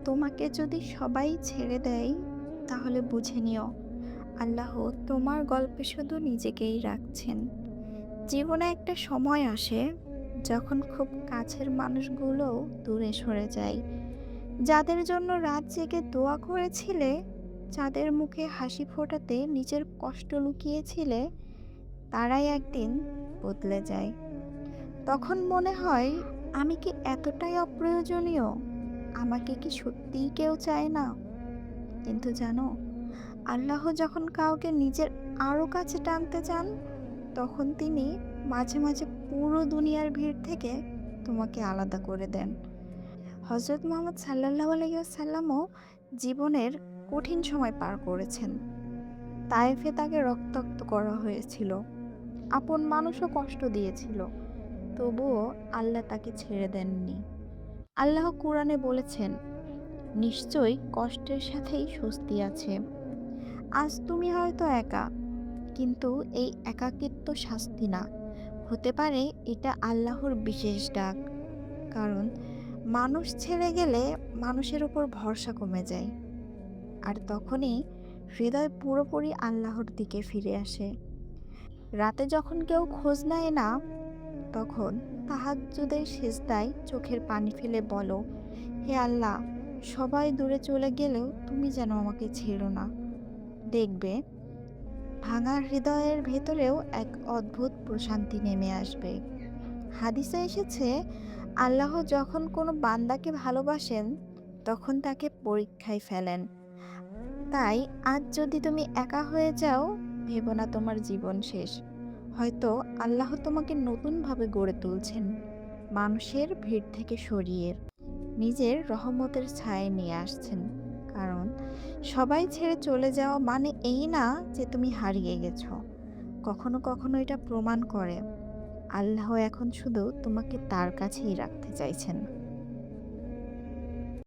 তোমাকে যদি সবাই ছেড়ে দেয়, তাহলে বুঝে নিও আল্লাহ তোমার গল্পে শুধু নিজেকেই রাখছেন। জীবনে একটা সময় আসে যখন খুব কাছের মানুষগুলোও দূরে সরে যায়। যাদের জন্য রাত জেগে দোয়া করেছিলে, যাদের মুখে হাসি ফোটাতে নিজের কষ্ট লুকিয়েছিলে, তারাই একদিন বদলে যায়। তখন মনে হয়, আমি কি এতটাই অপ্রয়োজনীয়? আমাকে কি সত্যিই কেউ চায় না? কিন্তু জানো, আল্লাহ যখন কাউকে নিজের আরো কাছে টানতে চান, তখন তিনি মাঝে মাঝে পুরো দুনিয়ার ভিড় থেকে তোমাকে আলাদা করে দেন। হজরত মুহাম্মদ সাল্লাল্লাহু আলাইহি ওয়াসাল্লামও জীবনের কঠিন সময় পার করেছেন। তায়েফে তাকে রক্তাক্ত করা হয়েছিল, আপন মানুষও কষ্ট দিয়েছিল, তবুও আল্লাহ তাকে ছেড়ে দেননি। আল্লাহ কুরআনে বলেছেন, নিশ্চয়ই কষ্টের সাথেই স্বস্তি আছে। আজ তুমি হয়তো একা, কিন্তু এই একাকিত্ব শাস্তি না, হতে পারে এটা আল্লাহর বিশেষ ডাক। কারণ মানুষ ছেড়ে গেলে মানুষের উপর ভরসা কমে যায়, আর তখনই হৃদয় পুরোপুরি আল্লাহর দিকে ফিরে আসে। রাতে যখন কেউ খোঁজ নেয় না, তখন তাহাজ্জুদের সিজদায় চোখের পানি ফেলে বলো, হে আল্লাহ, সবাই দূরে চলে গেলেও তুমি যেন আমাকে ছেড়ো না। দেখবে, ভাঙা হৃদয়ের ভেতরেও এক অদ্ভুত প্রশান্তি নেমে আসবে। হাদিসে এসেছে, আল্লাহ যখন কোনো বান্দাকে ভালোবাসেন, তখন তাকে পরীক্ষায় ফেলেন। তাই আজ যদি তুমি একা হয়ে যাও, ভেবো না তোমার জীবন শেষ। হয়তো আল্লাহ তোমাকে নতুনভাবে গড়ে তুলছেন, মানুষের ভিড় থেকে সরিয়ে নিজের রহমতের ছায়ায় নিয়ে আসছেন। কারণ সবাই ছেড়ে চলে যাওয়া মানে এই না যে তুমি হারিয়ে গেছো। কখনো কখনো এটা প্রমাণ করে আল্লাহ এখন শুধু তোমাকে তার কাছেই রাখতে চাইছেন।